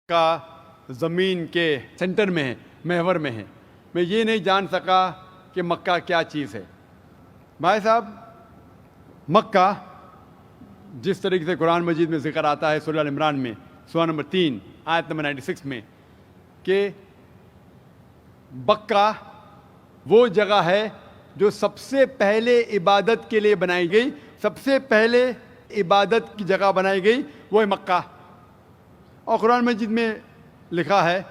کا زمین کے سینٹر میں ہے، محور میں ہے. میں یہ نہیں جان سکا کہ مکہ کیا چیز ہے. بھائی صاحب، مکہ جس طریقے سے قرآن مجید میں ذکر آتا ہے سورہ ال عمران میں سورہ نمبر 3 آیت نمبر 96 میں کہ مکہ وہ جگہ ہے جو سب سے پہلے عبادت کے لیے بنائی گئی، سب سے پہلے عبادت کی جگہ بنائی گئی وہ ہے مکہ. اور قرآن مجید میں لکھا ہے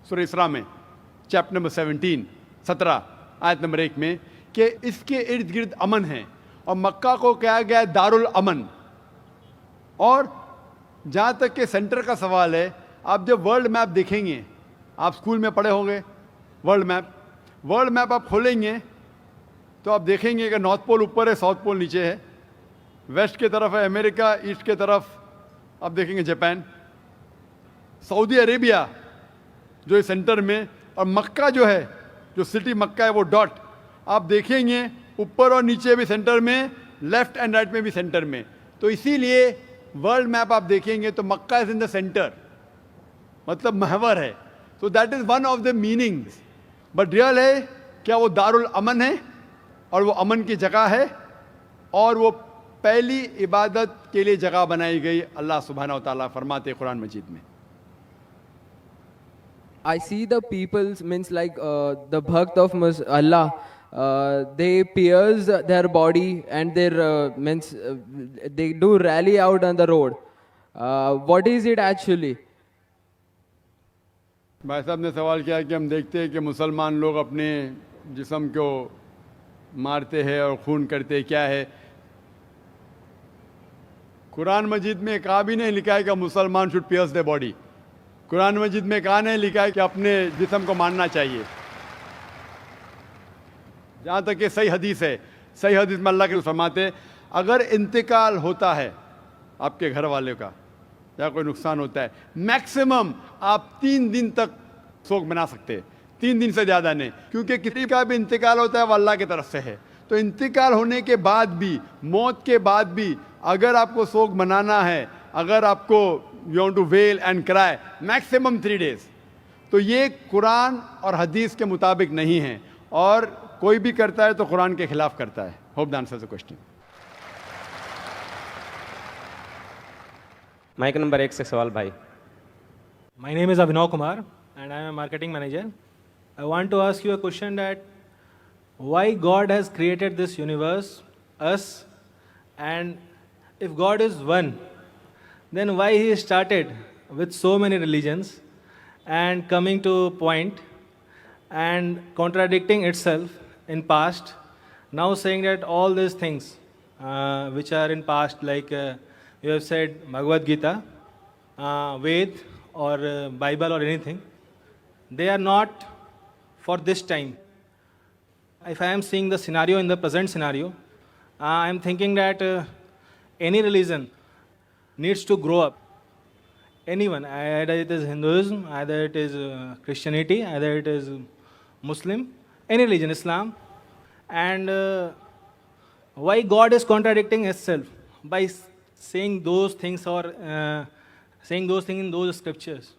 سورہ اسراء میں چیپٹر نمبر 17 آیت نمبر 1 میں کہ اس کے ارد گرد امن ہے اور مکہ کو کہا گیا ہے دارالامن. اور جہاں تک کہ سینٹر کا سوال ہے، آپ جب ورلڈ میپ دیکھیں گے، آپ اسکول میں پڑھے ہوں گے ورلڈ میپ آپ کھولیں گے تو آپ دیکھیں گے کہ نارتھ پول اوپر ہے، ساؤتھ پول نیچے ہے، ویسٹ کی طرف ہے امریکہ، ایسٹ کی طرف آپ دیکھیں گے جاپان، سعودی عربیہ جو ہے سینٹر میں، اور مکہ جو ہے، جو سٹی مکہ ہے وہ ڈاٹ آپ دیکھیں گے اوپر اور نیچے بھی سینٹر میں، لیفٹ اینڈ رائٹ میں بھی سینٹر میں. تو اسی لیے ورلڈ میپ آپ دیکھیں گے تو مکہ از ان دا سینٹر، مطلب محور ہے. So that is one of the meanings. But real ہے کیا وہ دارالامن ہے اور وہ امن کی جگہ ہے اور وہ پہلی عبادت کے لیے جگہ بنائی گئی. اللہ سبحانہ و تعالیٰ فرماتے قرآن مجید میں. I see the people's means like the bhakt of Allah. They pierce their body and their means they do rally out on the road. What is it actually? بھائی صاحب نے سوال کیا کہ ہم دیکھتے ہیں کہ مسلمان لوگ اپنے جسم کو مارتے ہیں اور خون کرتے، کیا ہے؟ قرآن مجید میں کہا بھی نہیں لکھا ہے کہ مسلمان شوڈ پیئرس دی باڈی. قرآن مجید میں کہا نہیں لکھا ہے کہ اپنے جسم کو مارنا چاہیے. جہاں تک کہ صحیح حدیث ہے، صحیح حدیث میں اللہ کے فرماتے اگر انتقال ہوتا ہے آپ کے گھر والے کا یا کوئی نقصان ہوتا ہے، میکسیمم آپ 3 دن تک سوگ منا سکتے ہیں، 3 دن سے زیادہ نہیں، کیونکہ کسی کا بھی انتقال ہوتا ہے وہ اللہ کی طرف سے ہے. تو انتقال ہونے کے بعد بھی، موت کے بعد بھی اگر آپ کو سوگ منانا ہے، اگر آپ کو you want to wail and cry, maximum 3 days. تو یہ قرآن اور حدیث کے مطابق نہیں ہے، اور کوئی بھی کرتا ہے تو قرآن کے خلاف کرتا ہے. Hope the answer the question. Mic number 1 سے سوال بھائی. My name is Abhinav Kumar and I am a marketing manager. I want to ask you a question that why God has created this universe, us, and if God is one, then why He started with so many religions and coming to a point and contradicting itself in past, now saying that all these things which are in past, like you have said Bhagavad Gita, Ved or Bible or anything, they are not for this time. If I am seeing the scenario in the present scenario, I am thinking that any religion needs to grow up. Anyone, either it is Hinduism, either it is Christianity, either it is Muslim, any religion, Islam. And why God is contradicting Himself by saying those things or saying those things in those scriptures?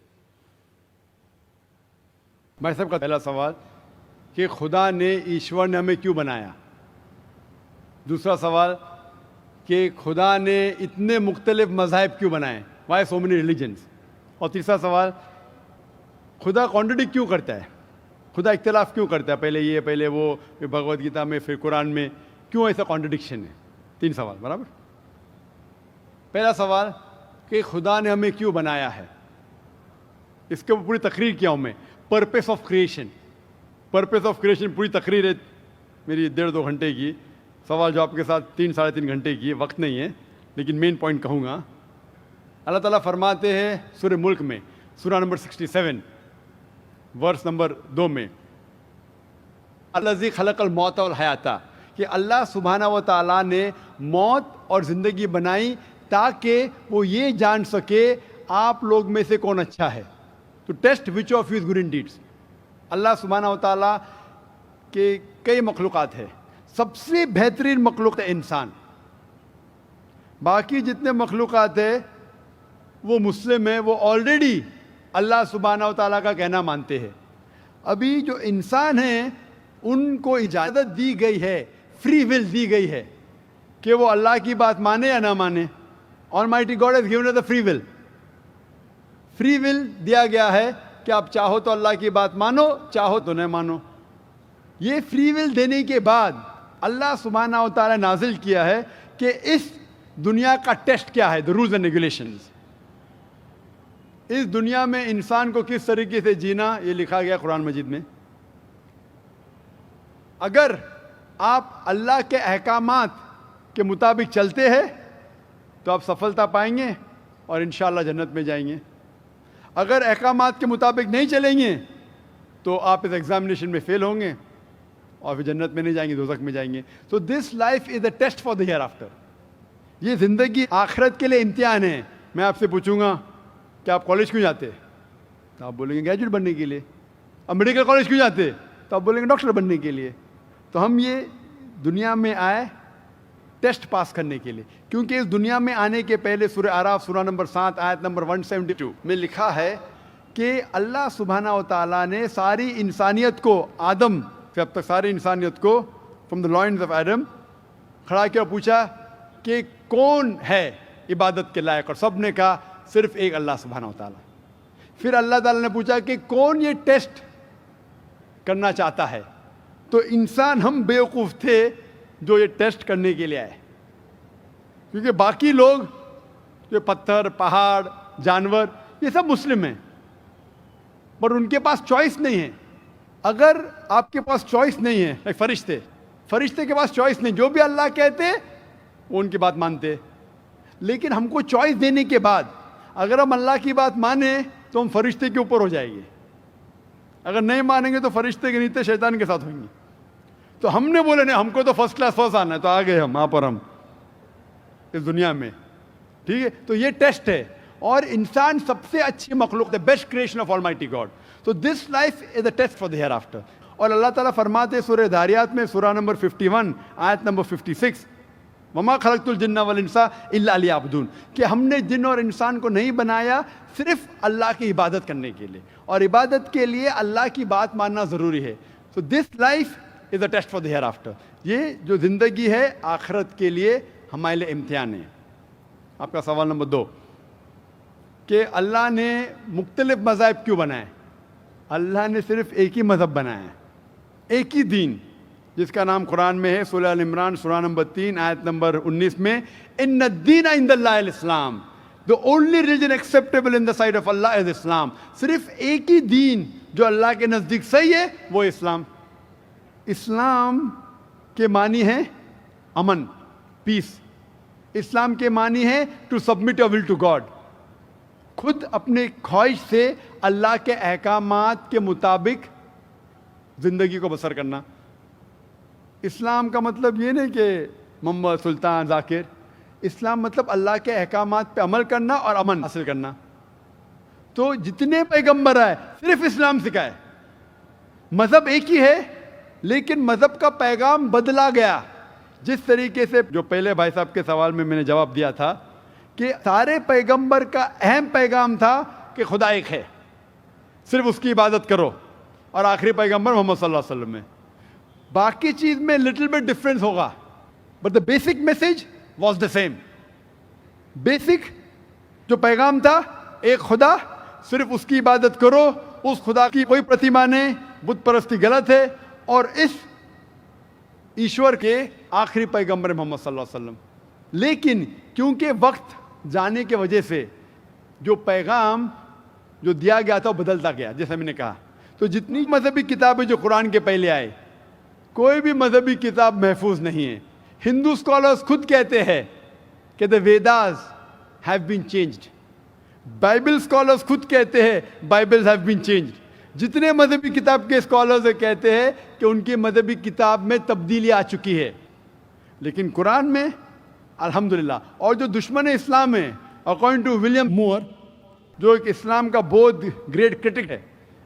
بھائی صاحب کا پہلا سوال کہ خدا نے، ایشور نے ہمیں کیوں بنایا. دوسرا سوال کہ خدا نے اتنے مختلف مذاہب کیوں بنائے، وائی سو مینی ریلیجنس. اور تیسرا سوال خدا کانٹرڈکٹ کیوں کرتا ہے، خدا اختلاف کیوں کرتا ہے، پہلے یہ پہلے وہ، پھر بھگوت گیتا میں، پھر قرآن میں، کیوں ایسا کانٹرڈکشن ہے. 3 سوال برابر. پہلا سوال کہ خدا نے ہمیں کیوں بنایا ہے، اس کے پوری تقریر کیا ہوں میں. Purpose of creation, purpose of creation پوری تقریر ہے میری 1.5-2 گھنٹے کی. سوال جواب کے ساتھ 3-3.5 گھنٹے کی، وقت نہیں ہے، لیکن مین پوائنٹ کہوں گا. اللہ تعالیٰ فرماتے ہیں سورہ ملک میں، سورہ نمبر 67 ورس نمبر 2 میں، الذی خلق الموت والحیات، کہ اللہ سبحانہ و تعالیٰ نے موت اور زندگی بنائی تاکہ وہ یہ جان سکے آپ لوگ میں سے کون اچھا ہے. تو test which of you is good in deeds. اللہ سبحانہ و تعالیٰ کے کئی مخلوقات ہیں، سب سے بہترین مخلوق ہے انسان. باقی جتنے مخلوقات ہیں وہ مسلم ہیں, وہ آلریڈی اللہ سبحانہ و تعالیٰ کا کہنا مانتے ہیں. ابھی جو انسان ہیں ان کو اجازت دی گئی ہے, فری ول دی گئی ہے کہ وہ اللہ کی بات مانے یا نہ مانے. Almighty God has given us the free will. Free will دیا گیا ہے کہ آپ چاہو تو اللہ کی بات مانو, چاہو تو نہ مانو. یہ فری ول دینے کے بعد اللہ سبحانہ و تعالیٰ نازل کیا ہے کہ اس دنیا کا ٹیسٹ کیا ہے, the rules and regulations. اس دنیا میں انسان کو کس طریقے سے جینا, یہ لکھا گیا قرآن مجید میں. اگر آپ اللہ کے احکامات کے مطابق چلتے ہیں تو آپ سفلتا پائیں گے اور انشاءاللہ جنت میں جائیں گے. اگر احکامات کے مطابق نہیں چلیں گے تو آپ اس ایگزامینیشن میں فیل ہوں گے اور پھر جنت میں نہیں جائیں گے, دوزخ میں جائیں گے. تو this life is a test for the hereafter. یہ زندگی آخرت کے لیے امتحان ہے. میں آپ سے پوچھوں گا کہ آپ کالج کیوں جاتے, تو آپ بولیں گے گریجویٹ بننے کے لیے. اب میڈیکل کالج کیوں جاتے, تو آپ بولیں گے ڈاکٹر بننے کے لیے. تو ہم یہ دنیا میں آئے ٹیسٹ پاس کرنے کے لیے, کیونکہ اس دنیا میں آنے کے پہلے سورہ اعراف سورہ نمبر 7 آیت نمبر 172 میں لکھا ہے کہ اللہ سبحانہ و تعالیٰ نے ساری انسانیت کو, آدم سے اب تک ساری انسانیت کو from the lines of Adam کھڑا کیا اور پوچھا کہ کون ہے عبادت کے لائق, اور سب نے کہا صرف ایک اللہ سبحانہ و تعالیٰ. پھر اللہ تعالیٰ نے پوچھا کہ کون یہ ٹیسٹ کرنا چاہتا ہے, تو انسان ہم بیوقوف تھے جو یہ ٹیسٹ کرنے کے لیے آئے, کیونکہ باقی لوگ جو پتھر, پہاڑ, جانور یہ سب مسلم ہیں, پر ان کے پاس چوائس نہیں ہے. اگر آپ کے پاس چوائس نہیں ہے, فرشتے کے پاس چوائس نہیں, جو بھی اللہ کہتے وہ ان کی بات مانتے. لیکن ہم کو چوائس دینے کے بعد اگر ہم اللہ کی بات مانیں تو ہم فرشتے کے اوپر ہو جائیں گے, اگر نہیں مانیں گے تو فرشتے کے نیچے شیطان کے ساتھ ہوئیں گے. تو ہم نے بولے نہیں, ہم کو تو فرسٹ کلاس فرسٹ آنا ہے, تو آ گئے ہم وہاں پر, ہم اس دنیا میں. ٹھیک ہے, تو یہ ٹیسٹ ہے. اور انسان سب سے اچھی مخلوق ہے, best creation of almighty God. تو this life is a test for the hereafter. اور اللہ تعالیٰ فرماتے سورہ داریات میں سورہ نمبر 51 آیت نمبر 56 وما خلقت الجن والانس الا لیعبدون, کہ ہم نے جن اور انسان کو نہیں بنایا صرف اللہ کی عبادت کرنے کے لیے, اور عبادت کے لیے اللہ کی بات ماننا ضروری ہے. So this life is a test for the hereafter. یہ جو زندگی ہے آخرت کے لیے ہمارے لیے امتحان ہے. آپ کا سوال نمبر 2 کہ اللہ نے مختلف مذاہب کیوں بنائے. اللہ نے صرف ایک ہی مذہب بنایا ہے, ایک ہی دین, جس کا نام قرآن میں ہے سورہ ال عمران سورہ نمبر 3 آیت نمبر 19 میں, ان الدین عند اللہ الاسلام, the only religion acceptable in the sight of Allah is Islam. صرف ایک ہی دین جو اللہ کے نزدیک صحیح ہے وہ اسلام. اسلام کے معنی ہے امن, پیس. اسلام کے معنی ہے to submit your will to God, خود اپنے خواہش سے اللہ کے احکامات کے مطابق زندگی کو بسر کرنا. اسلام کا مطلب یہ نہیں کہ محمد سلطان ذاکر, اسلام مطلب اللہ کے احکامات پہ عمل کرنا اور امن حاصل کرنا. تو جتنے پیغمبر آئے صرف اسلام سکھائے. مذہب ایک ہی ہے لیکن مذہب کا پیغام بدلا گیا. جس طریقے سے جو پہلے بھائی صاحب کے سوال میں نے جواب دیا تھا کہ سارے پیغمبر کا اہم پیغام تھا کہ خدا ایک ہے, صرف اس کی عبادت کرو, اور آخری پیغمبر محمد صلی اللہ علیہ وسلم ہے. باقی چیز میں لٹل بٹ ڈفرینس ہوگا, but the basic message was the same. Basic جو پیغام تھا ایک خدا, صرف اس کی عبادت کرو, اس خدا کی کوئی پرتیما نہیں, بت پرستی غلط ہے, اور اس ایشور کے آخری پیغمبر محمد صلی اللہ علیہ وسلم. لیکن کیونکہ وقت جانے کی وجہ سے جو پیغام جو دیا گیا تھا وہ بدلتا گیا, جیسے میں نے کہا. تو جتنی مذہبی کتابیں جو قرآن کے پہلے آئے, کوئی بھی مذہبی کتاب محفوظ نہیں ہے. ہندو اسکالرس خود کہتے ہیں کہ the Vedas have been changed. Bible scholars خود کہتے ہیں بائبلز have been changed. جتنے مذہبی کتاب کے اسکالرز کہتے ہیں کہ ان کی مذہبی کتاب میں تبدیلی آ چکی ہے, لیکن قرآن میں الحمدللہ. اور جو دشمن اسلام ہے اکارڈنگ ٹو ولیم مور, جو ایک اسلام کا بہت گریٹ کرٹک ہے,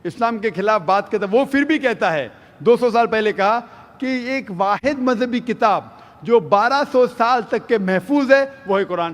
اسلام کے خلاف بات کرتا ہے, وہ پھر بھی کہتا ہے 200 سال پہلے کہا کہ ایک واحد مذہبی کتاب جو 1200 سال تک کے محفوظ ہے وہ ہے قرآن.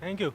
Thank you.